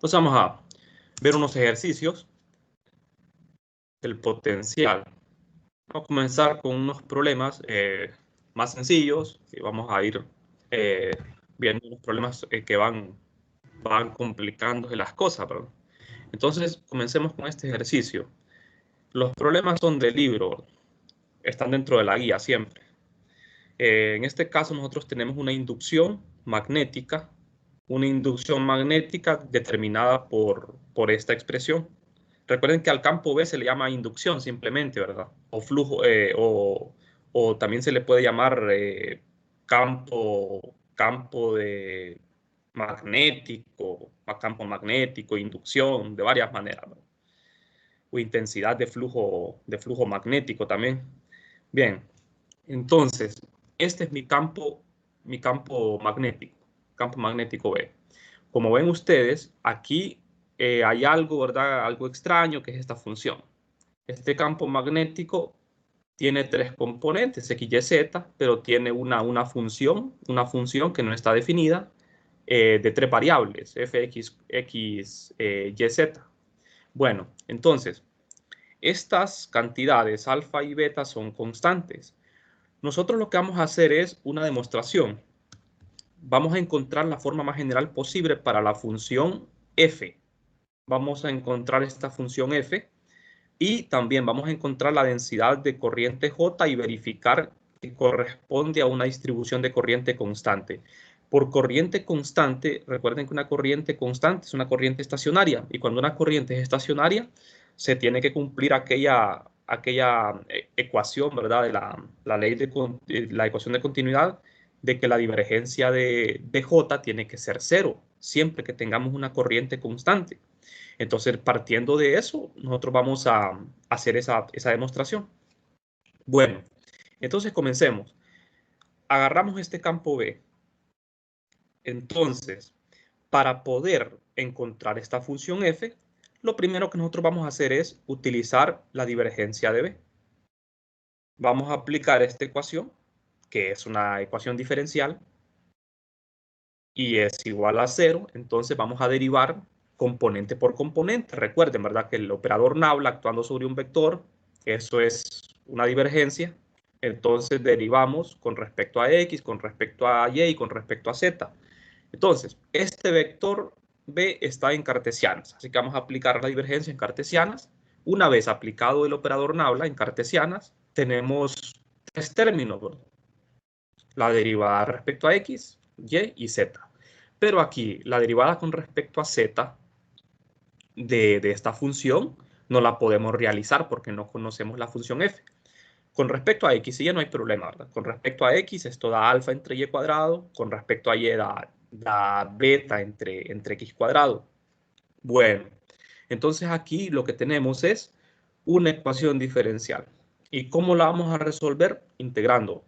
Entonces vamos a ver unos ejercicios del potencial. Vamos a comenzar con unos problemas más sencillos y vamos a ir viendo los problemas que van complicándose las cosas, ¿verdad? Entonces, comencemos con este ejercicio. Los problemas son del libro, están dentro de la guía siempre. En este caso, nosotros tenemos una inducción magnética determinada por esta expresión. Recuerden que al campo B se le llama inducción simplemente, ¿verdad? O flujo, o también se le puede llamar campo de campo magnético, inducción, de varias maneras, ¿verdad? O intensidad de flujo magnético también. Bien, entonces, este es mi campo magnético B. Como ven ustedes, aquí hay algo, ¿verdad? Algo extraño, que es esta función. Este campo magnético tiene tres componentes, X, Y, Z, pero tiene una función que no está definida, de tres variables, F, X, Y, Z. Bueno, entonces, estas cantidades alfa y beta son constantes. Nosotros lo que vamos a hacer es una demostración. Vamos a encontrar la forma más general posible para la función f. Vamos a encontrar esta función f y también vamos a encontrar la densidad de corriente J y verificar que corresponde a una distribución de corriente constante. Por corriente constante, recuerden que una corriente constante es una corriente estacionaria, y cuando una corriente es estacionaria, se tiene que cumplir aquella ecuación, ¿verdad? De la ley de la ecuación de continuidad, de que la divergencia de J tiene que ser cero, siempre que tengamos una corriente constante. Entonces, partiendo de eso, nosotros vamos a hacer esa demostración. Bueno, entonces comencemos. Agarramos este campo B. Entonces, para poder encontrar esta función f, lo primero que nosotros vamos a hacer es utilizar la divergencia de B. Vamos a aplicar esta ecuación, que es una ecuación diferencial, y es igual a 0. Entonces vamos a derivar componente por componente. Recuerden, ¿verdad?, que el operador nabla actuando sobre un vector, eso es una divergencia. Entonces derivamos con respecto a X, con respecto a Y y con respecto a Z. Entonces, este vector B está en cartesianas, así que vamos a aplicar la divergencia en cartesianas. Una vez aplicado el operador nabla en cartesianas, tenemos tres términos, ¿verdad? La derivada respecto a X, Y y Z. Pero aquí, la derivada con respecto a Z de esta función no la podemos realizar porque no conocemos la función f. Con respecto a x y y no hay problema, ¿verdad? Con respecto a x, esto da alfa entre y cuadrado. Con respecto a y da beta entre x cuadrado. Bueno, entonces aquí lo que tenemos es una ecuación diferencial. ¿Y cómo la vamos a resolver? Integrando.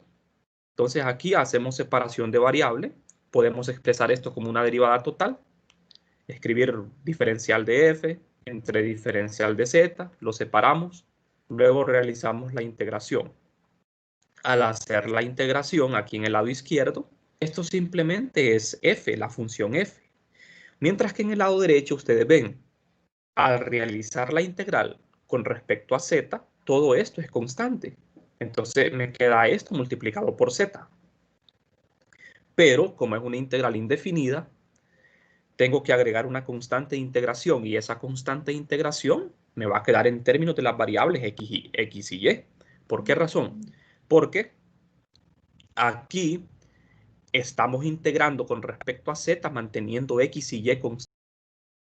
Entonces aquí hacemos separación de variable. Podemos expresar esto como una derivada total. Escribir diferencial de f entre diferencial de z, lo separamos, luego realizamos la integración. Al hacer la integración aquí en el lado izquierdo, esto simplemente es f, la función f. Mientras que en el lado derecho ustedes ven, al realizar la integral con respecto a z, todo esto es constante. Entonces me queda esto multiplicado por z. Pero como es una integral indefinida, tengo que agregar una constante de integración, y esa constante de integración me va a quedar en términos de las variables x y y. ¿Por qué razón? Porque aquí estamos integrando con respecto a z manteniendo x y y constantes.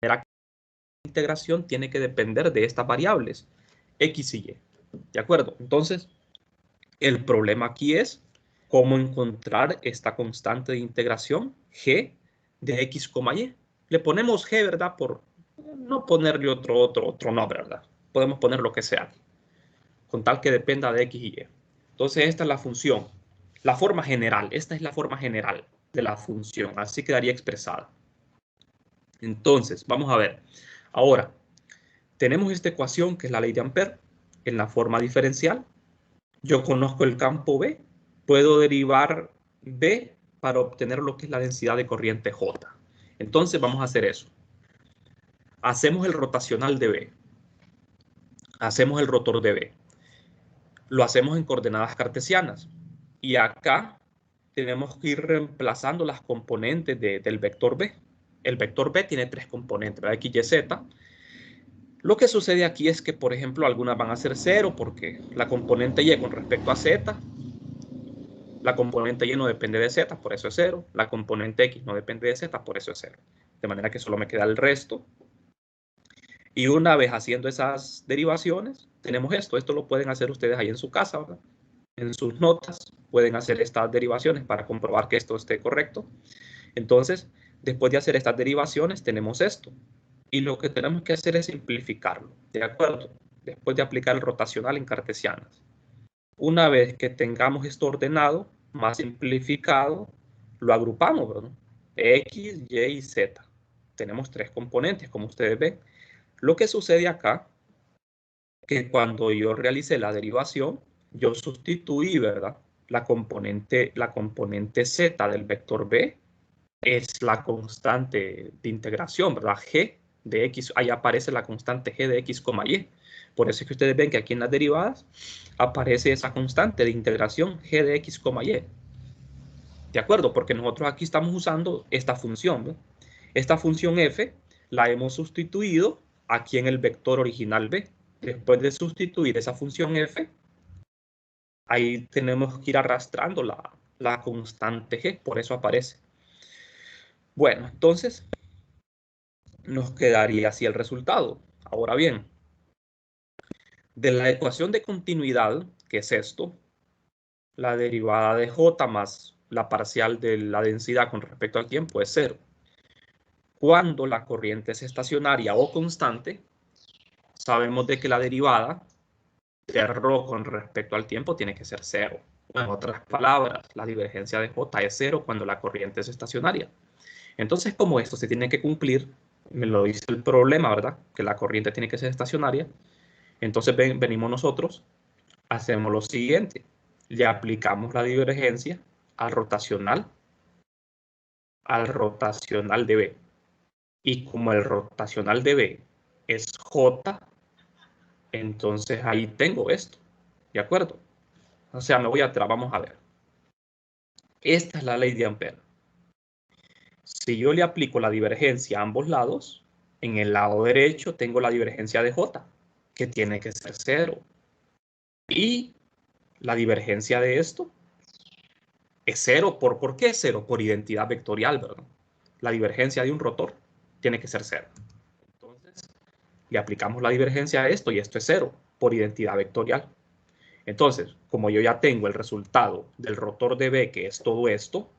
La integración tiene que depender de estas variables x y y. ¿De acuerdo? Entonces, el problema aquí es cómo encontrar esta constante de integración g de x, y. Le ponemos g, ¿verdad? Por no ponerle otro nombre, ¿verdad? Podemos poner lo que sea, con tal que dependa de x y y. Entonces esta es la función, la forma general. Esta es la forma general de la función. Así quedaría expresada. Entonces, vamos a ver. Ahora, tenemos esta ecuación que es la ley de Ampère en la forma diferencial. Yo conozco el campo B. Puedo derivar B para obtener lo que es la densidad de corriente J. Entonces vamos a hacer eso. Hacemos el rotacional de B. Hacemos el rotor de B. Lo hacemos en coordenadas cartesianas. Y acá tenemos que ir reemplazando las componentes del vector B. El vector B tiene 3 componentes, ¿verdad? X, Y, Z. Lo que sucede aquí es que, por ejemplo, algunas van a ser 0 porque la componente Y con respecto a Z, la componente Y no depende de Z, por eso es 0. La componente X no depende de Z, por eso es 0. De manera que solo me queda el resto. Y una vez haciendo esas derivaciones, tenemos esto. Esto lo pueden hacer ustedes ahí en su casa, ¿verdad? En sus notas pueden hacer estas derivaciones para comprobar que esto esté correcto. Entonces, después de hacer estas derivaciones, tenemos esto. Y lo que tenemos que hacer es simplificarlo, ¿de acuerdo? Después de aplicar el rotacional en cartesianas. Una vez que tengamos esto ordenado, más simplificado, lo agrupamos, ¿verdad? X, Y y Z. Tenemos 3 componentes, como ustedes ven. Lo que sucede acá, que cuando yo realicé la derivación, yo sustituí, ¿verdad? La componente Z del vector B es la constante de integración, ¿verdad? G de X, ahí aparece la constante G de X, Y. Por eso es que ustedes ven que aquí en las derivadas aparece esa constante de integración G de X, Y. ¿De acuerdo? Porque nosotros aquí estamos usando esta función, ¿no? Esta función f la hemos sustituido aquí en el vector original b. Después de sustituir esa función f, ahí tenemos que ir arrastrando la constante g, por eso aparece. Bueno, entonces nos quedaría así el resultado. Ahora bien, de la ecuación de continuidad, que es esto, la derivada de j más la parcial de la densidad con respecto al tiempo es 0. Cuando la corriente es estacionaria o constante, sabemos de que la derivada de ρ con respecto al tiempo tiene que ser 0. En otras palabras, la divergencia de J es 0 cuando la corriente es estacionaria. Entonces, como esto se tiene que cumplir, me lo dice el problema, ¿verdad? Que la corriente tiene que ser estacionaria. Entonces venimos nosotros, hacemos lo siguiente. Le aplicamos la divergencia al rotacional de B. Y como el rotacional de B es J, entonces ahí tengo esto. ¿De acuerdo? O sea, me voy atrás, vamos a ver. Esta es la ley de Ampère. Si yo le aplico la divergencia a ambos lados, en el lado derecho tengo la divergencia de J, que tiene que ser 0. Y la divergencia de esto es 0. ¿Por qué es 0? Por identidad vectorial, ¿verdad? La divergencia de un rotor tiene que ser 0. Entonces, le aplicamos la divergencia a esto y esto es 0 por identidad vectorial. Entonces, como yo ya tengo el resultado del rotor de B, que es todo esto,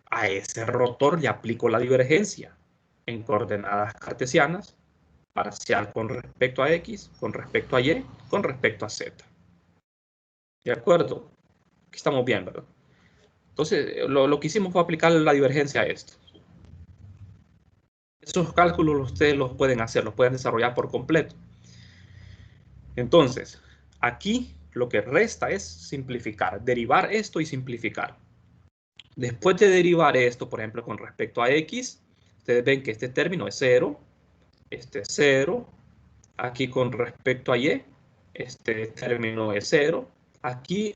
a ese rotor le aplico la divergencia en coordenadas cartesianas, parcial con respecto a X, con respecto a Y, con respecto a Z. ¿De acuerdo? Aquí estamos bien, ¿verdad? Entonces, lo que hicimos fue aplicar la divergencia a esto. Esos cálculos ustedes los pueden hacer, los pueden desarrollar por completo. Entonces, aquí lo que resta es simplificar, derivar esto y simplificar. Después de derivar esto, por ejemplo, con respecto a X, ustedes ven que este término es 0, este es 0, aquí con respecto a Y, este término es 0, aquí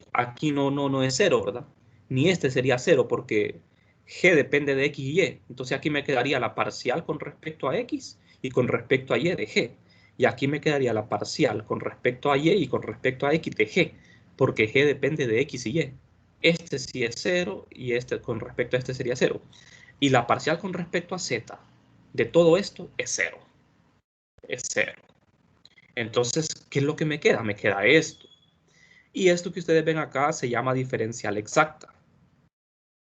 no es 0, ¿verdad? Ni este sería 0 porque G depende de X y Y, entonces aquí me quedaría la parcial con respecto a X y con respecto a Y de G, y aquí me quedaría la parcial con respecto a Y y con respecto a X de G, porque G depende de X y Y. Este sí es 0 y este con respecto a este sería 0. Y la parcial con respecto a Z de todo esto es 0. Es 0. Entonces, ¿qué es lo que me queda? Me queda esto. Y esto que ustedes ven acá se llama diferencial exacta.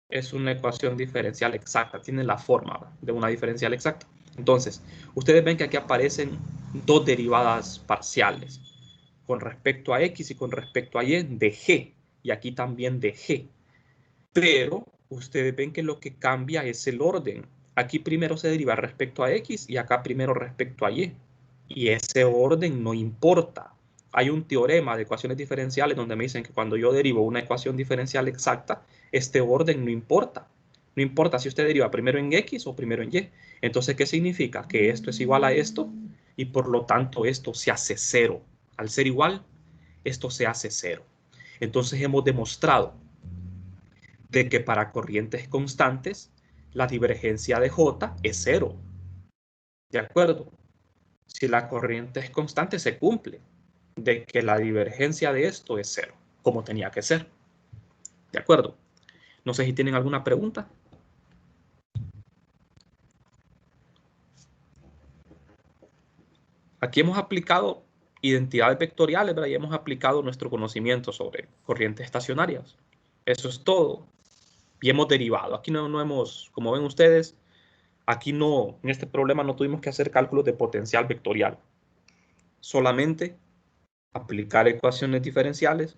Es una ecuación diferencial exacta. Tiene la forma de una diferencial exacta. Entonces, ustedes ven que aquí aparecen dos derivadas parciales con respecto a X y con respecto a Y de G. Y aquí también de G. Pero ustedes ven que lo que cambia es el orden. Aquí primero se deriva respecto a X y acá primero respecto a Y. Y ese orden no importa. Hay un teorema de ecuaciones diferenciales donde me dicen que cuando yo derivo una ecuación diferencial exacta, este orden no importa. No importa si usted deriva primero en X o primero en Y. Entonces, ¿qué significa? Que esto es igual a esto y por lo tanto esto se hace cero. Al ser igual, esto se hace cero. Entonces hemos demostrado de que para corrientes constantes la divergencia de J es cero. ¿De acuerdo? Si la corriente es constante, se cumple de que la divergencia de esto es cero, como tenía que ser. ¿De acuerdo? No sé si tienen alguna pregunta. Aquí hemos aplicado identidades vectoriales, ¿verdad? Y hemos aplicado nuestro conocimiento sobre corrientes estacionarias. Eso es todo. Y hemos derivado. Aquí no hemos, como ven ustedes, aquí no, en este problema no tuvimos que hacer cálculos de potencial vectorial. Solamente aplicar ecuaciones diferenciales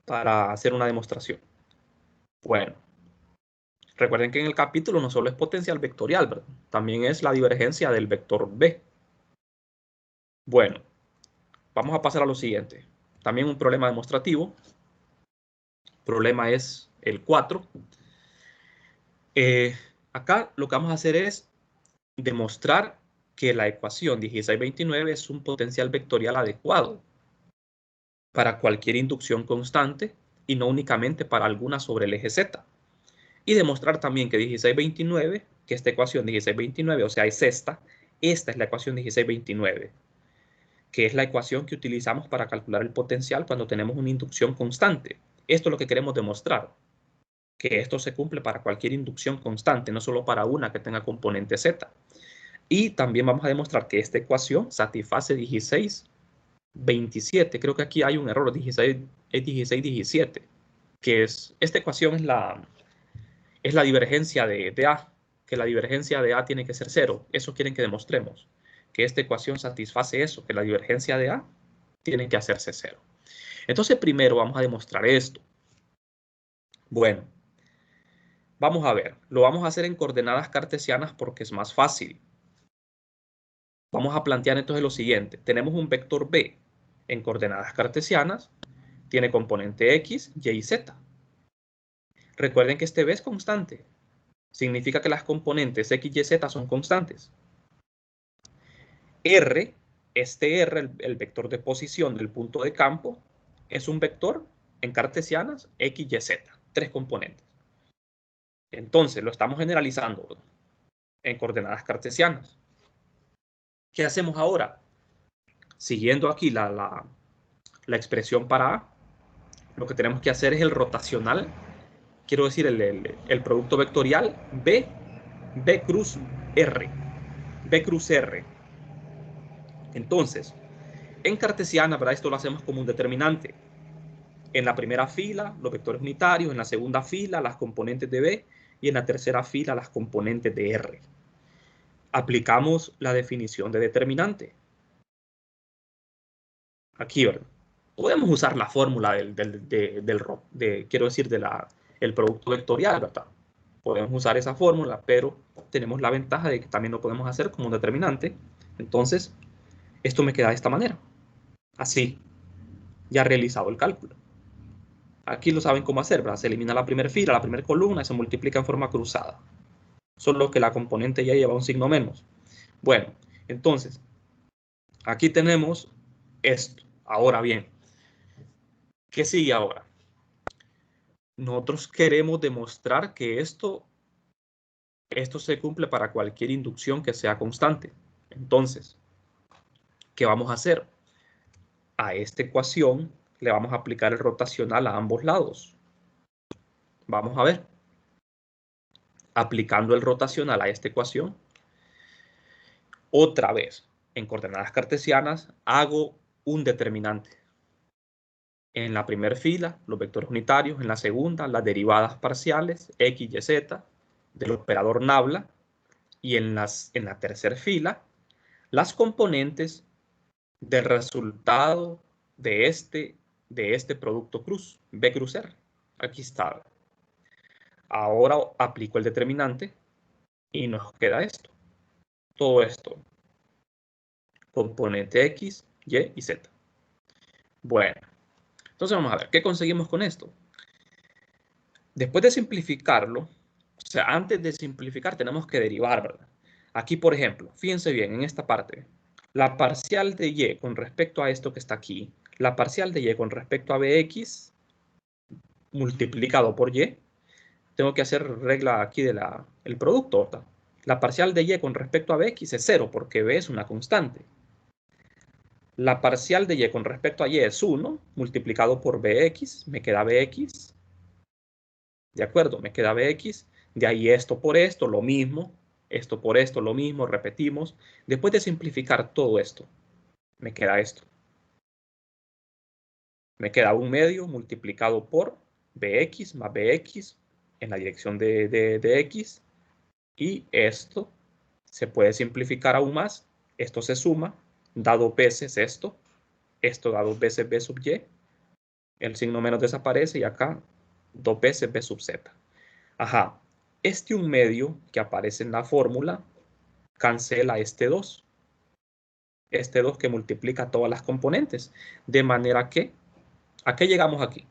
para hacer una demostración. Bueno, recuerden que en el capítulo no solo es potencial vectorial, ¿verdad? También es la divergencia del vector B. Bueno, vamos a pasar a lo siguiente. También un problema demostrativo. El problema es el 4. Acá lo que vamos a hacer es demostrar que la ecuación 1629 es un potencial vectorial adecuado para cualquier inducción constante y no únicamente para alguna sobre el eje Z. Y demostrar también que 1629, que esta ecuación 1629, o sea, es esta es la ecuación 1629, que es la ecuación que utilizamos para calcular el potencial cuando tenemos una inducción constante. Esto es lo que queremos demostrar, que esto se cumple para cualquier inducción constante, no solo para una que tenga componente Z. Y también vamos a demostrar que esta ecuación satisface 1627. Creo que aquí hay un error, 1617, que es, esta ecuación es la divergencia de A, que la divergencia de A tiene que ser cero. Eso quieren que demostremos, que esta ecuación satisface eso, que la divergencia de A tiene que hacerse cero. Entonces primero vamos a demostrar esto. Bueno, vamos a ver, lo vamos a hacer en coordenadas cartesianas porque es más fácil. Vamos a plantear entonces lo siguiente. Tenemos un vector B en coordenadas cartesianas, tiene componente X, Y y Z. Recuerden que este B es constante. Significa que las componentes X, Y, Z son constantes. R, este R, el vector de posición del punto de campo, es un vector en cartesianas X, Y, Z. Tres componentes. Entonces, lo estamos generalizando en coordenadas cartesianas. ¿Qué hacemos ahora? Siguiendo aquí la expresión para A, lo que tenemos que hacer es el rotacional, quiero decir el producto vectorial B cruz R. B cruz R. Entonces, en cartesiana, ¿verdad? Esto lo hacemos como un determinante. En la primera fila, los vectores unitarios, en la segunda fila, las componentes de B, y en la tercera fila, las componentes de R. Aplicamos la definición de determinante. Aquí, ¿verdad? Podemos usar la fórmula quiero decir, el producto vectorial, ¿verdad? Podemos usar esa fórmula, pero tenemos la ventaja de que también lo podemos hacer como un determinante. Entonces, esto me queda de esta manera. Así, ya realizado el cálculo. Aquí lo saben cómo hacer, ¿verdad? Se elimina la primera fila, la primera columna y se multiplica en forma cruzada. Solo que la componente ya lleva un signo menos. Bueno, entonces, aquí tenemos esto. Ahora bien, ¿qué sigue ahora? Nosotros queremos demostrar que esto se cumple para cualquier inducción que sea constante. Entonces, ¿qué vamos a hacer? A esta ecuación le vamos a aplicar el rotacional a ambos lados. Vamos a ver. Aplicando el rotacional a esta ecuación, otra vez, en coordenadas cartesianas, hago un determinante. En la primera fila, los vectores unitarios. En la segunda, las derivadas parciales, x, y, z, del operador nabla. Y en la tercera fila, las componentes del resultado de este producto cruz, B cruz R. Aquí está. Ahora aplico el determinante y nos queda esto. Todo esto. Componente X, Y y Z. Bueno, entonces vamos a ver, ¿qué conseguimos con esto? Después de simplificarlo, o sea, antes de simplificar tenemos que derivar, ¿verdad? Aquí, por ejemplo, fíjense bien en esta parte. La parcial de y con respecto a esto que está aquí, la parcial de y con respecto a bx multiplicado por y, tengo que hacer regla aquí del producto, ¿verdad? La parcial de y con respecto a bx es 0 porque b es una constante. La parcial de y con respecto a y es 1 multiplicado por bx, me queda bx. ¿De acuerdo? Me queda bx. De ahí esto por esto, lo mismo. Esto por esto, lo mismo. Repetimos. Después de simplificar todo esto, me queda esto. Me queda 1/2 multiplicado por bx más bx en la dirección de x. Y esto se puede simplificar aún más. Esto se suma, da 2 veces esto. Esto da 2 veces b sub y. El signo menos desaparece y acá 2 veces b sub z. Ajá, este 1/2 que aparece en la fórmula cancela este 2. Este 2 que multiplica todas las componentes. De manera que, ¿a qué llegamos aquí?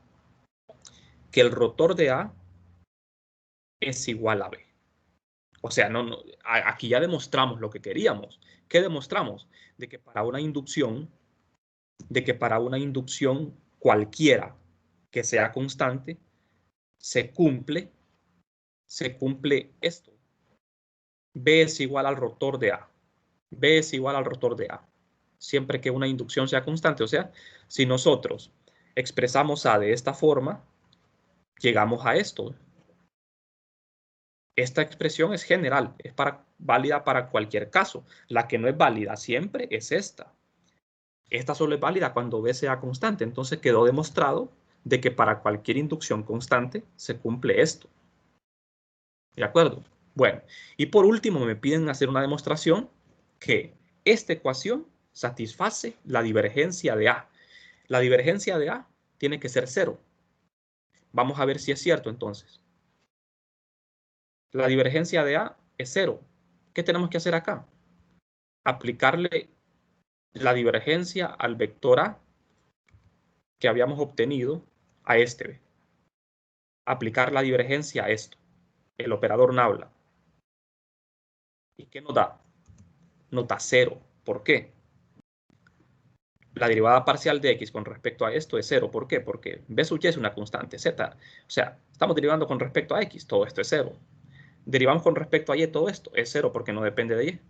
Que el rotor de A es igual a B. O sea, aquí ya demostramos lo que queríamos. ¿Qué demostramos? De que para una inducción cualquiera que sea constante, se cumple esto. B es igual al rotor de A. B es igual al rotor de A. Siempre que una inducción sea constante. O sea, si nosotros expresamos A de esta forma, llegamos a esto. Esta expresión es general, es válida para cualquier caso. La que no es válida siempre es esta. Esta solo es válida cuando B sea constante. Entonces quedó demostrado de que para cualquier inducción constante se cumple esto. ¿De acuerdo? Bueno, y por último me piden hacer una demostración que esta ecuación satisface la divergencia de A. La divergencia de A tiene que ser 0. Vamos a ver si es cierto entonces. La divergencia de A es 0. ¿Qué tenemos que hacer acá? Aplicarle la divergencia al vector A que habíamos obtenido a este B. Aplicar la divergencia a esto, el operador nabla. ¿Y qué nos da? Nos da 0. ¿Por qué? La derivada parcial de x con respecto a esto es 0. ¿Por qué? Porque b sub y es una constante z. O sea, estamos derivando con respecto a x, todo esto es 0. Derivamos con respecto a y, todo esto es 0 porque no depende de y.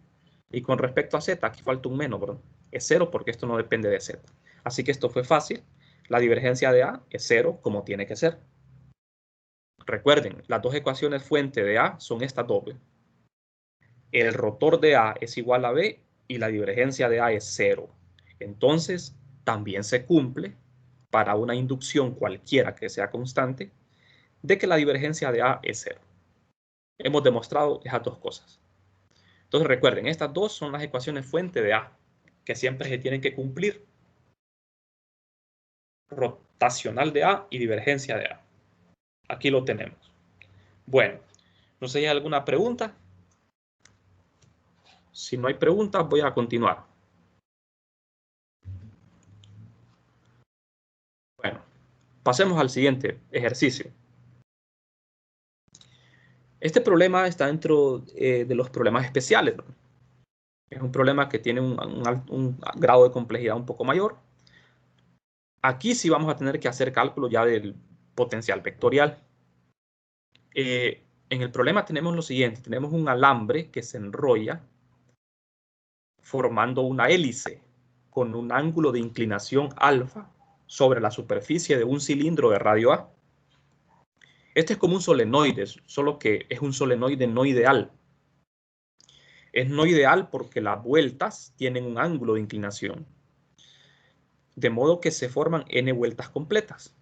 Y con respecto a z, aquí falta un menos, ¿verdad? Es 0 porque esto no depende de z. Así que esto fue fácil. La divergencia de A es 0 como tiene que ser. Recuerden, las dos ecuaciones fuente de A son estas dobles. El rotor de A es igual a B y la divergencia de A es 0. Entonces, también se cumple para una inducción cualquiera que sea constante de que la divergencia de A es 0. Hemos demostrado esas dos cosas. Entonces recuerden, estas dos son las ecuaciones fuente de A, que siempre se tienen que cumplir. Rotacional de A y divergencia de A. Aquí lo tenemos. Bueno, no sé si hay alguna pregunta. Si no hay preguntas, voy a continuar. Bueno, pasemos al siguiente ejercicio. Este problema está dentro de los problemas especiales, ¿no? Es un problema que tiene un grado de complejidad un poco mayor. Aquí sí vamos a tener que hacer cálculo ya del potencial vectorial. En el problema tenemos lo siguiente. Tenemos un alambre que se enrolla formando una hélice con un ángulo de inclinación alfa sobre la superficie de un cilindro de radio A. Este es como un solenoide, solo que es un solenoide no ideal. Es no ideal porque las vueltas tienen un ángulo de inclinación, de modo que se forman n vueltas completas.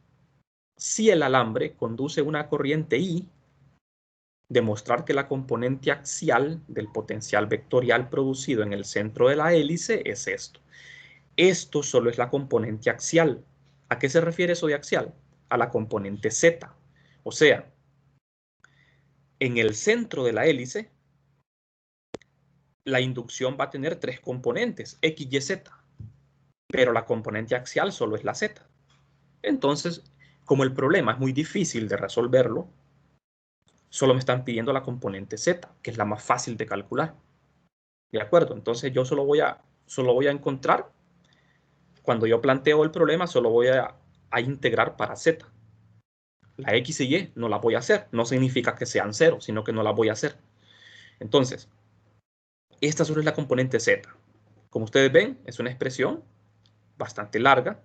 Si el alambre conduce una corriente I, demostrar que la componente axial del potencial vectorial producido en el centro de la hélice es esto. Esto solo es la componente axial. ¿A qué se refiere eso de axial? A la componente Z. O sea, en el centro de la hélice, la inducción va a tener tres componentes, X, Y, Z. Pero la componente axial solo es la Z. Entonces, como el problema es muy difícil de resolverlo, Solo me están pidiendo la componente Z, que es la más fácil de calcular. ¿De acuerdo? Entonces yo solo voy a encontrar, cuando yo planteo el problema, solo voy a integrar para Z. La X y Y no la voy a hacer. No significa que sean 0, sino que no la voy a hacer. Entonces, esta solo es la componente Z. Como ustedes ven, es una expresión bastante larga,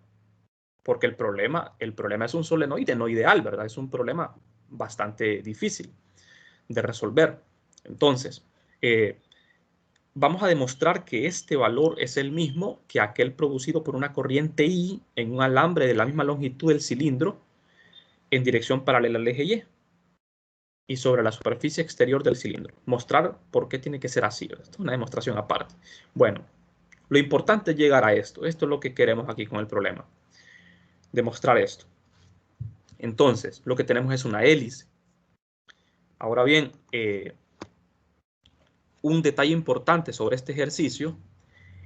porque el problema es un solenoide no ideal, ¿verdad? Es un problema bastante difícil de resolver. Entonces, vamos a demostrar que este valor es el mismo que aquel producido por una corriente I en un alambre de la misma longitud del cilindro en dirección paralela al eje Y y sobre la superficie exterior del cilindro. Mostrar por qué tiene que ser así. Esto es una demostración aparte. Bueno, lo importante es llegar a esto. Esto es lo que queremos aquí con el problema. Demostrar esto. Entonces, lo que tenemos es una hélice. Ahora bien, un detalle importante sobre este ejercicio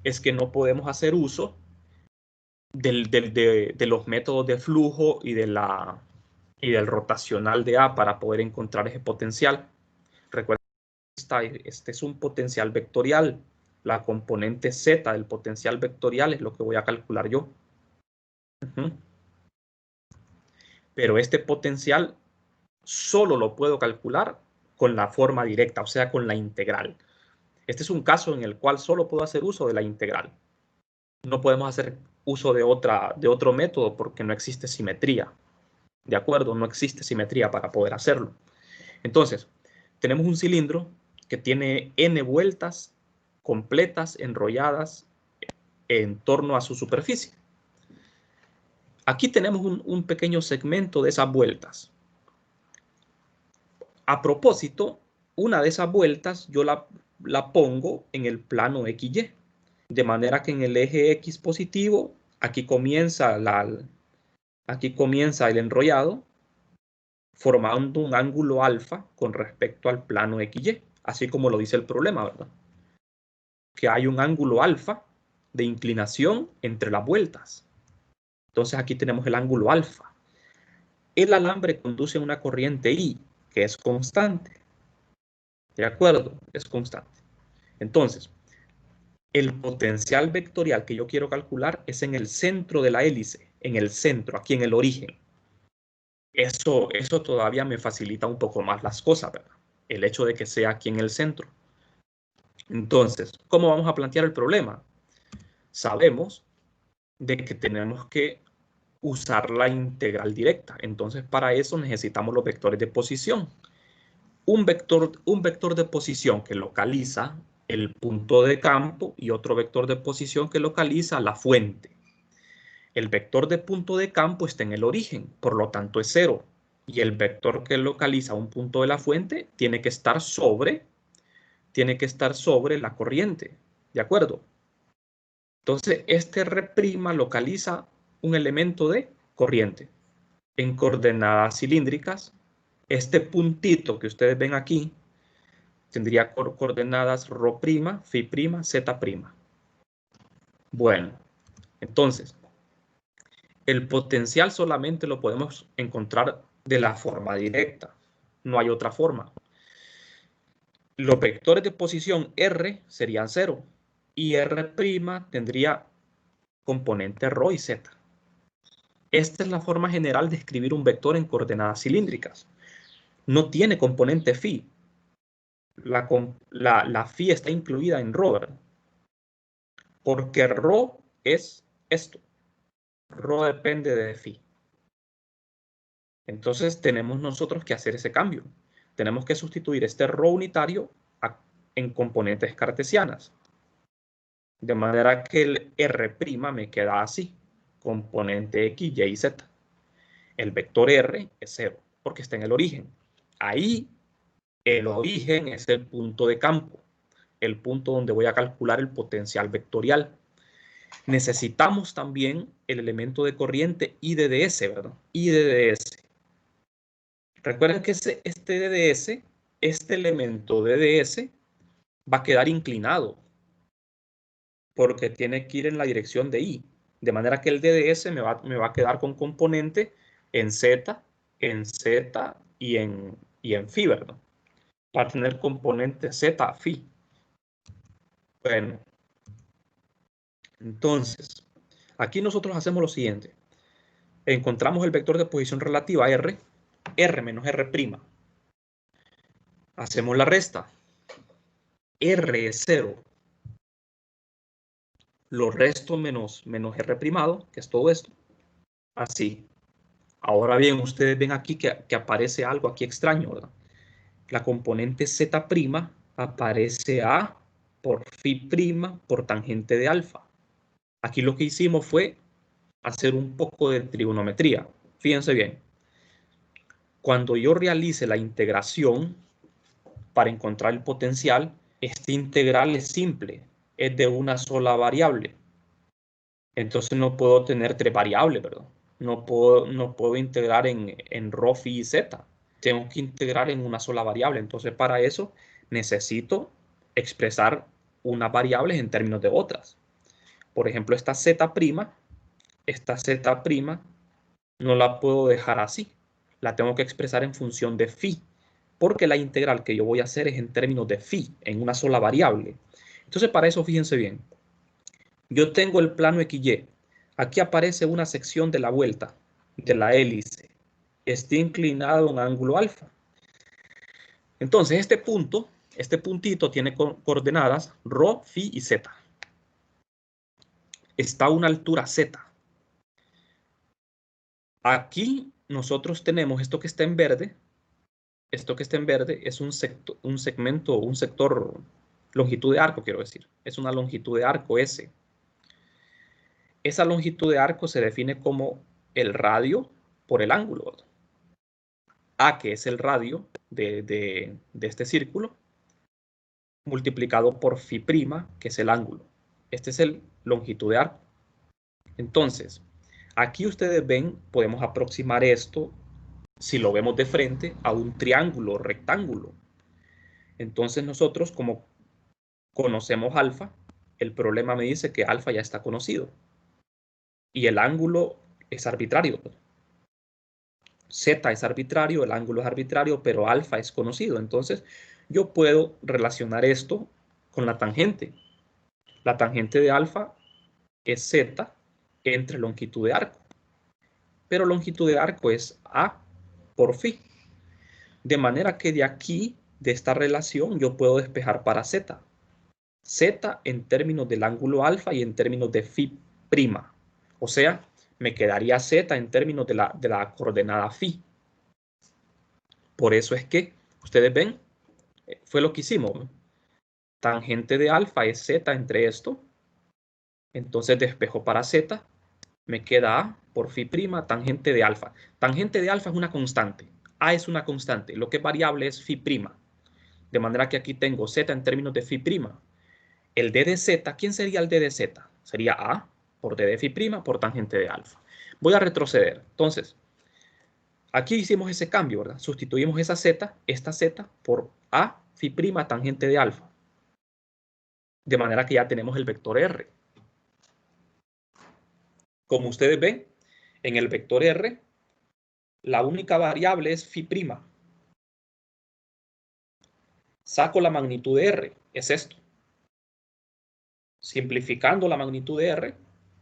es que no podemos hacer uso de los métodos de flujo y del rotacional de A para poder encontrar ese potencial. Recuerden que este es un potencial vectorial. La componente Z del potencial vectorial es lo que voy a calcular yo. Pero este potencial solo lo puedo calcular con la forma directa, o sea, con la integral. Este es un caso en el cual solo puedo hacer uso de la integral. No podemos hacer uso de otro método porque no existe simetría. ¿De acuerdo? No existe simetría para poder hacerlo. Entonces, tenemos un cilindro que tiene n vueltas completas, enrolladas en torno a su superficie. Aquí tenemos un pequeño segmento de esas vueltas. A propósito, una de esas vueltas yo la pongo en el plano XY, de manera que en el eje X positivo, aquí comienza el enrollado, formando un ángulo alfa con respecto al plano XY, así como lo dice el problema, ¿verdad? Que hay un ángulo alfa de inclinación entre las vueltas. Entonces aquí tenemos el ángulo alfa. El alambre conduce a una corriente I, que es constante. ¿De acuerdo? Es constante. Entonces, el potencial vectorial que yo quiero calcular es en el centro de la hélice, en el centro, aquí en el origen. Eso todavía me facilita un poco más las cosas, ¿verdad? El hecho de que sea aquí en el centro. Entonces, ¿cómo vamos a plantear el problema? Sabemos de que tenemos que usar la integral directa. Entonces, para eso necesitamos los vectores de posición. Un vector de posición que localiza el punto de campo y otro vector de posición que localiza la fuente. El vector de punto de campo está en el origen, por lo tanto es 0. Y el vector que localiza un punto de la fuente tiene que estar sobre la corriente. ¿De acuerdo? Entonces, este R' localiza un elemento de corriente. En coordenadas cilíndricas, este puntito que ustedes ven aquí tendría coordenadas ρ'Φ', Z'. Bueno, entonces, el potencial solamente lo podemos encontrar de la forma directa. No hay otra forma. Los vectores de posición R serían 0 y R' tendría componente ρ y Z. Esta es la forma general de escribir un vector en coordenadas cilíndricas. No tiene componente φ. La φ está incluida en ρ, ¿verdad? Porque ρ es esto. ρ depende de φ. Entonces tenemos nosotros que hacer ese cambio. Tenemos que sustituir este ρ unitario en componentes cartesianas. De manera que el R' me queda así. Componente X, Y y Z. El vector R es 0 porque está en el origen. Ahí el origen es el punto de campo. El punto donde voy a calcular el potencial vectorial. Necesitamos también el elemento de corriente I de ds, ¿verdad? I de ds. Recuerden que este ds, este elemento de ds, va a quedar inclinado porque tiene que ir en la dirección de I. De manera que el DDS me va a quedar con componente en Z y en y en phi, ¿verdad? Va a tener componente z phi. Bueno, entonces, aquí nosotros hacemos lo siguiente. Encontramos el vector de posición relativa R, R menos R'. Hacemos la resta. R es 0. Lo resto menos R', que es todo esto. Así. Ahora bien, ustedes ven aquí que aparece algo aquí extraño, ¿verdad? La componente Z' aparece A por phi' por tangente de alfa. Aquí lo que hicimos fue hacer un poco de trigonometría. Fíjense bien. Cuando yo realice la integración para encontrar el potencial, este integral es simple, es de una sola variable. Entonces no puedo tener tres variables, ¿verdad? No puedo integrar en ρ, phi y z. Tengo que integrar en una sola variable. Entonces para eso necesito expresar unas variables en términos de otras. Por ejemplo, esta z' no la puedo dejar así. La tengo que expresar en función de phi, porque la integral que yo voy a hacer es en términos de phi, en una sola variable. Entonces para eso fíjense bien. Yo tengo el plano XY. Aquí aparece una sección de la vuelta de la hélice. Está inclinado a un ángulo alfa. Entonces, este puntito tiene coordenadas ρ, phi y z. Está a una altura z. Aquí nosotros tenemos esto que está en verde. Esto que está en verde es un sector, longitud de arco, quiero decir. Es una longitud de arco S. Esa longitud de arco se define como el radio por el ángulo. A, que es el radio de este círculo, multiplicado por phi', que es el ángulo. Este es el longitud de arco. Entonces, aquí ustedes ven, podemos aproximar esto, si lo vemos de frente, a un triángulo rectángulo. Entonces nosotros, como conocemos alfa, el problema me dice que alfa ya está conocido. Y el ángulo es arbitrario. Z es arbitrario, el ángulo es arbitrario, pero alfa es conocido. Entonces, yo puedo relacionar esto con la tangente. La tangente de alfa es Z entre longitud de arco. Pero longitud de arco es A por phi. De manera que de aquí, de esta relación, yo puedo despejar para Z. Z en términos del ángulo alfa y en términos de phi'. O sea, me quedaría Z en términos de la coordenada phi. Por eso es que, ustedes ven, fue lo que hicimos. Tangente de alfa es Z entre esto. Entonces despejo para Z. Me queda A por phi', tangente de alfa. Tangente de alfa es una constante. A es una constante. Lo que es variable es phi'. De manera que aquí tengo Z en términos de phi'. El d de Z, ¿quién sería el d de Z? Sería A por d de phi' por tangente de alfa. Voy a retroceder. Entonces, aquí hicimos ese cambio, ¿verdad? Sustituimos esta Z, por A phi' tangente de alfa. De manera que ya tenemos el vector R. Como ustedes ven, en el vector R, la única variable es phi'. Saco la magnitud de R, es esto. Simplificando la magnitud de R,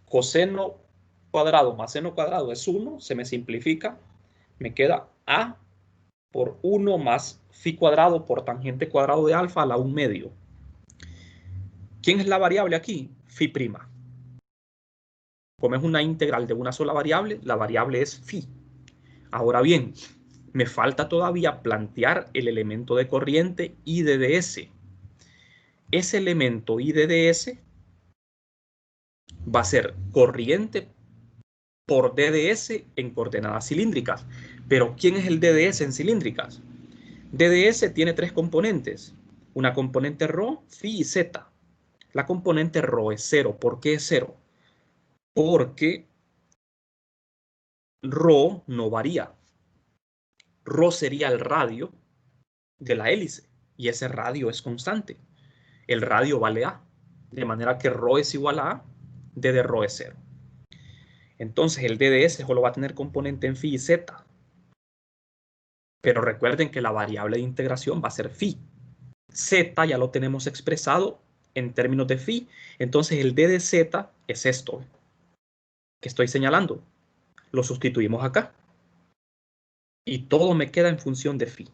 coseno cuadrado más seno cuadrado es 1, se me simplifica, me queda A por 1 más phi cuadrado por tangente cuadrado de alfa a la 1 medio. ¿Quién es la variable aquí? Phi'. Como es una integral de una sola variable, la variable es phi. Ahora bien, me falta todavía plantear el elemento de corriente I de ds. Ese elemento I de ds va a ser corriente por DDS en coordenadas cilíndricas. Pero ¿quién es el DDS en cilíndricas? DDS tiene tres componentes. Una componente ρ, phi y z. La componente ρ es 0. ¿Por qué es 0? Porque ρ no varía. Ρ sería el radio de la hélice y ese radio es constante. El radio vale A. De manera que ρ es igual a A, d de ρ es 0. Entonces el DDS solo va a tener componente en phi y z. Pero recuerden que la variable de integración va a ser phi. Z ya lo tenemos expresado en términos de phi. Entonces el d de z es esto que estoy señalando. Lo sustituimos acá. Y todo me queda en función de phi.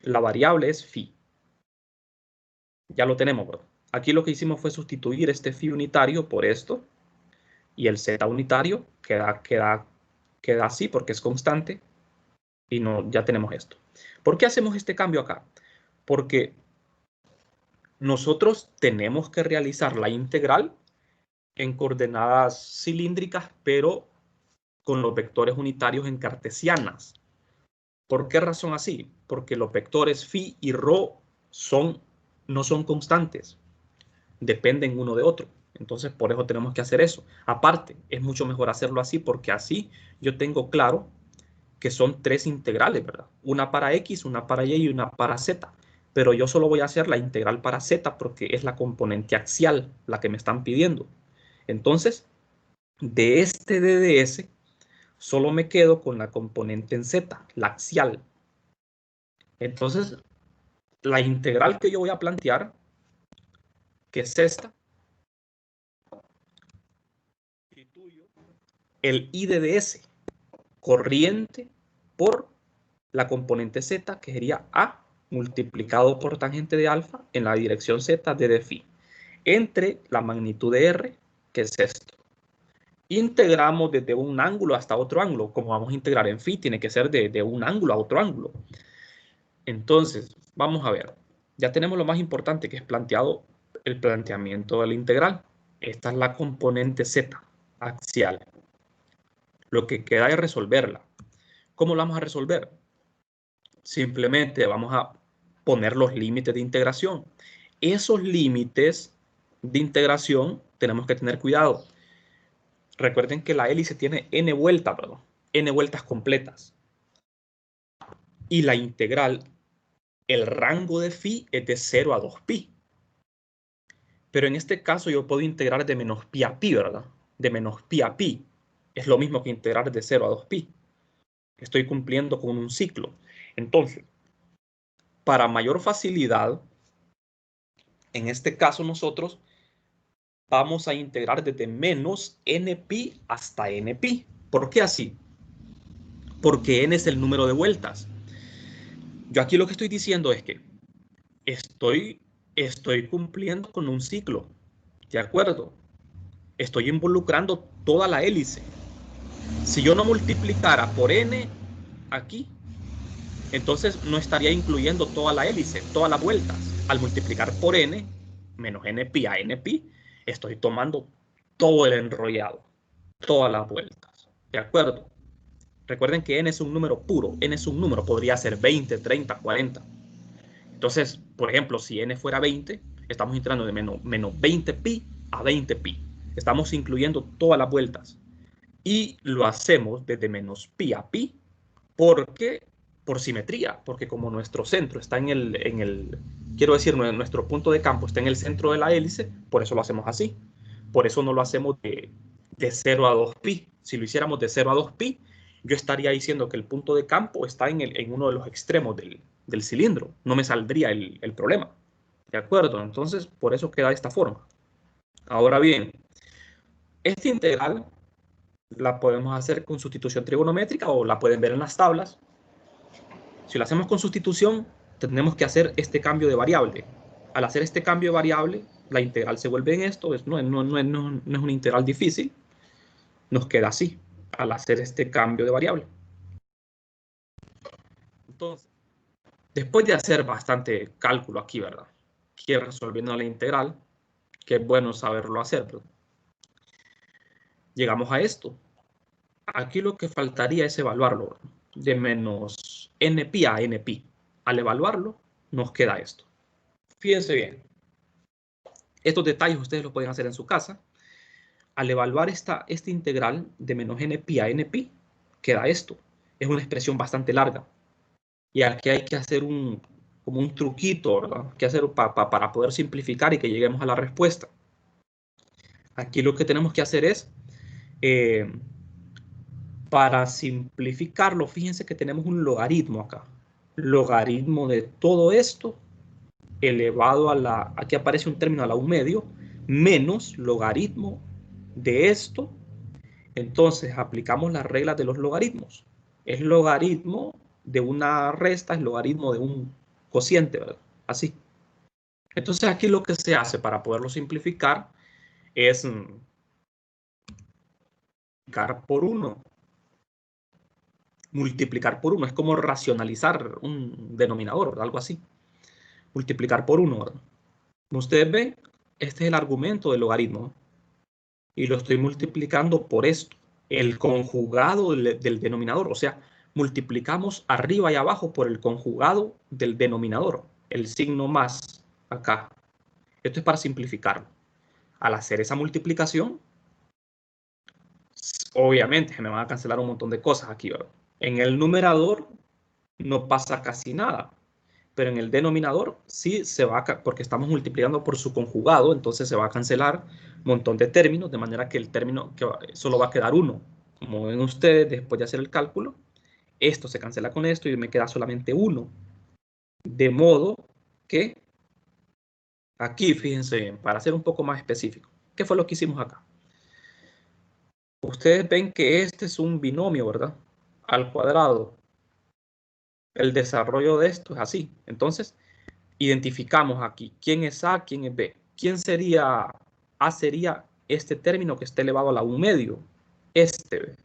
La variable es phi. Ya lo tenemos, ¿verdad? Aquí lo que hicimos fue sustituir este phi unitario por esto. Y el z unitario queda así porque es constante. Y no, ya tenemos esto. ¿Por qué hacemos este cambio acá? Porque nosotros tenemos que realizar la integral en coordenadas cilíndricas, pero con los vectores unitarios en cartesianas. ¿Por qué razón así? Porque los vectores phi y rho no son constantes, dependen uno de otro. Entonces, por eso tenemos que hacer eso. Aparte, es mucho mejor hacerlo así porque así yo tengo claro que son tres integrales, ¿verdad? Una para X, una para Y y una para Z. Pero yo solo voy a hacer la integral para Z porque es la componente axial la que me están pidiendo. Entonces, de este DDS, solo me quedo con la componente en Z, la axial. Entonces, la integral que yo voy a plantear, que es esta, sustituyo el I de DS, corriente por la componente Z, que sería A multiplicado por tangente de alfa en la dirección Z de phi, entre la magnitud de R, que es esto. Integramos desde un ángulo hasta otro ángulo. Como vamos a integrar en phi, tiene que ser de un ángulo a otro ángulo. Entonces, vamos a ver. Ya tenemos lo más importante, que es el planteamiento de la integral. Esta es la componente Z axial. Lo que queda es resolverla. ¿Cómo la vamos a resolver? Simplemente vamos a poner los límites de integración. Esos límites de integración tenemos que tener cuidado. Recuerden que la hélice tiene n vueltas, perdón, n vueltas completas. Y la integral, el rango de phi es de 0 a 2pi. Pero en este caso yo puedo integrar de menos pi a pi, ¿verdad? De menos pi a pi. Es lo mismo que integrar de 0 a 2pi. Estoy cumpliendo con un ciclo. Entonces, para mayor facilidad, en este caso nosotros vamos a integrar desde menos npi hasta npi. ¿Por qué así? Porque n es el número de vueltas. Yo aquí lo que estoy diciendo es que estoy cumpliendo con un ciclo, ¿de acuerdo? Estoy involucrando toda la hélice. Si yo no multiplicara por n aquí, entonces no estaría incluyendo toda la hélice, todas las vueltas. Al multiplicar por n, menos npi a npi, estoy tomando todo el enrollado, todas las vueltas, ¿de acuerdo? Recuerden que n es un número puro, n es un número, podría ser 20, 30, 40. Entonces, por ejemplo, si n fuera 20, estamos entrando de menos 20pi a 20pi. Estamos incluyendo todas las vueltas. Y lo hacemos desde menos pi a pi porque, por simetría, porque como nuestro centro está quiero decir, nuestro punto de campo está en el centro de la hélice, por eso lo hacemos así. Por eso no lo hacemos de 0 a 2pi. Si lo hiciéramos de 0 a 2pi, yo estaría diciendo que el punto de campo está en uno de los extremos del cilindro. No me saldría el problema. ¿De acuerdo? Entonces, por eso queda de esta forma. Ahora bien, esta integral la podemos hacer con sustitución trigonométrica o la pueden ver en las tablas. Si lo hacemos con sustitución, tendremos que hacer este cambio de variable. Al hacer este cambio de variable, la integral se vuelve en esto. No es una integral difícil. Nos queda así al hacer este cambio de variable. Entonces, después de hacer bastante cálculo aquí, ¿verdad? Que resolviendo la integral, que es bueno saberlo hacer, ¿verdad? Llegamos a esto. Aquí lo que faltaría es evaluarlo, ¿verdad? De menos npi a npi. Al evaluarlo, nos queda esto. Fíjense bien. Estos detalles ustedes los pueden hacer en su casa. Al evaluar esta integral de menos npi a npi, queda esto. Es una expresión bastante larga. Y aquí hay que hacer como un truquito, ¿verdad? Que hacer para poder simplificar y que lleguemos a la respuesta. Aquí lo que tenemos que hacer es, Para simplificarlo, fíjense que tenemos un logaritmo acá. Logaritmo de todo esto elevado a la, aquí aparece un término a la 1/2, menos logaritmo de esto. Entonces aplicamos las reglas de los logaritmos. Es logaritmo de una resta, es logaritmo de un cociente, ¿verdad? Así. Entonces aquí lo que se hace para poderlo simplificar es multiplicar por 1. Multiplicar por 1 es como racionalizar un denominador, ¿verdad? Algo así. Multiplicar por 1, ¿verdad? Como ustedes ven, este es el argumento del logaritmo. Y lo estoy multiplicando por esto, el conjugado del denominador. O sea, multiplicamos arriba y abajo por el conjugado del denominador, el signo más acá. Esto es para simplificarlo. Al hacer esa multiplicación, obviamente se me van a cancelar un montón de cosas aquí, ¿verdad? En el numerador no pasa casi nada, pero en el denominador sí se va a, porque estamos multiplicando por su conjugado, entonces se va a cancelar un montón de términos, de manera que el término que solo va a quedar 1. Como ven ustedes, después de hacer el cálculo, esto se cancela con esto y me queda solamente 1. De modo que aquí, fíjense bien, para ser un poco más específico, ¿qué fue lo que hicimos acá? Ustedes ven que este es un binomio, ¿verdad? Al cuadrado. El desarrollo de esto es así. Entonces, identificamos aquí quién es A, quién es B. ¿Quién sería? A sería este término que está elevado a la 1/2. Este.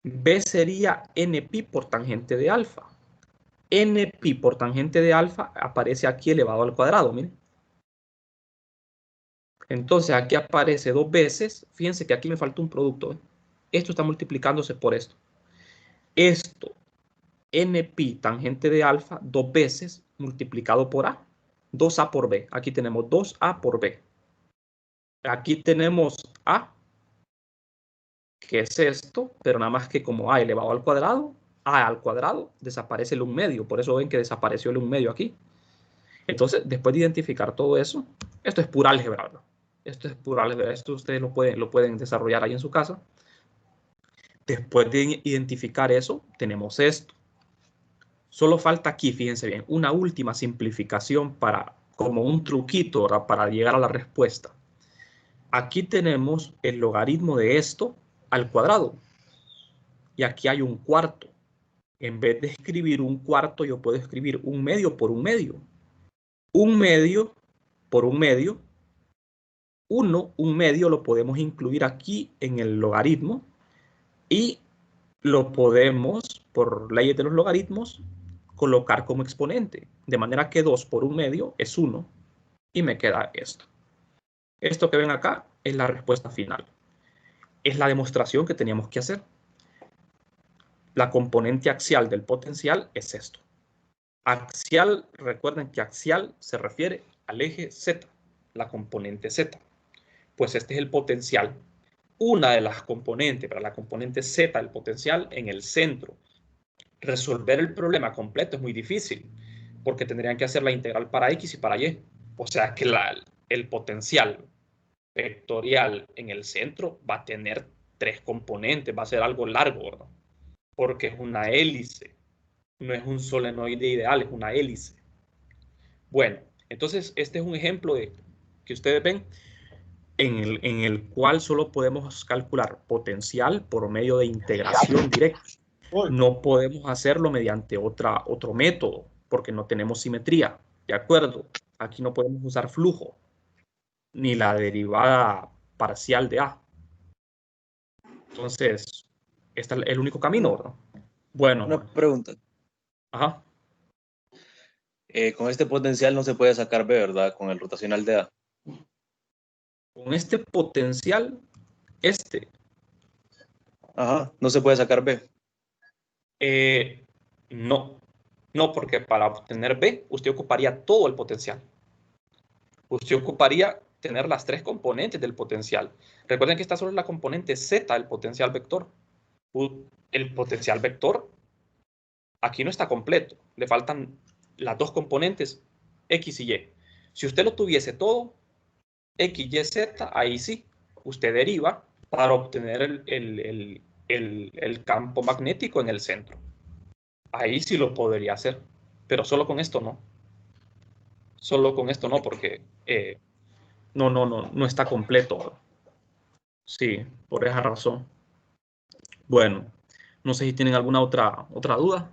B sería NP por tangente de alfa. NP por tangente de alfa aparece aquí elevado al cuadrado, miren. Entonces aquí aparece 2 veces. Fíjense que aquí me falta un producto. Esto está multiplicándose por esto. Esto, NP tangente de alfa, 2 veces multiplicado por A. 2A por B. Aquí tenemos 2A por B. Aquí tenemos A, que es esto, pero nada más que como A elevado al cuadrado, desaparece el 1/2. Por eso ven que desapareció el 1/2 aquí. Entonces, después de identificar todo eso, esto es pura álgebra, ¿verdad? Esto es pura álgebra. Esto ustedes lo pueden desarrollar ahí en su casa. Después de identificar eso, tenemos esto. Solo falta aquí, fíjense bien, una última simplificación para, como un truquito, ¿verdad? Para llegar a la respuesta. Aquí tenemos el logaritmo de esto al cuadrado. Y aquí hay un cuarto. En vez de escribir un cuarto, yo puedo escribir 1/2 por 1/2. 1/2 por 1/2. 1/2 lo podemos incluir aquí en el logaritmo. Y lo podemos, por leyes de los logaritmos, colocar como exponente. De manera que 2 por 1/2 es 1. Y me queda esto. Esto que ven acá es la respuesta final. Es la demostración que teníamos que hacer. La componente axial del potencial es esto. Axial, recuerden que axial se refiere al eje Z, la componente Z. Pues este es el potencial. Una de las componentes, para la componente Z del potencial en el centro. Resolver el problema completo es muy difícil, porque tendrían que hacer la integral para X y para Y. O sea que el potencial vectorial en el centro va a tener 3 componentes, va a ser algo largo, ¿verdad? Porque es una hélice, no es un solenoide ideal, es una hélice. Bueno, entonces este es un ejemplo de que ustedes ven en el cual solo podemos calcular potencial por medio de integración directa. No podemos hacerlo mediante otro método porque no tenemos simetría. ¿De acuerdo? Aquí no podemos usar flujo ni la derivada parcial de A. Entonces, este es el único camino, ¿verdad? Bueno. Una pregunta. Ajá. Con este potencial no se puede sacar B, ¿verdad? Con el rotacional de A. Con este potencial, Ajá, no se puede sacar B. No. No, porque para obtener B, usted ocuparía todo el potencial. Usted ocuparía tener las 3 componentes del potencial. Recuerden que esta solo es la componente Z del potencial vector. El potencial vector aquí no está completo. Le faltan las 2 componentes X y Y. Si usted lo tuviese todo, X, Y, Z, ahí sí, usted deriva para obtener el campo magnético en el centro. Ahí sí lo podría hacer, pero solo con esto no. Solo con esto no, porque no está completo. Sí, por esa razón. Bueno, no sé si tienen alguna otra duda.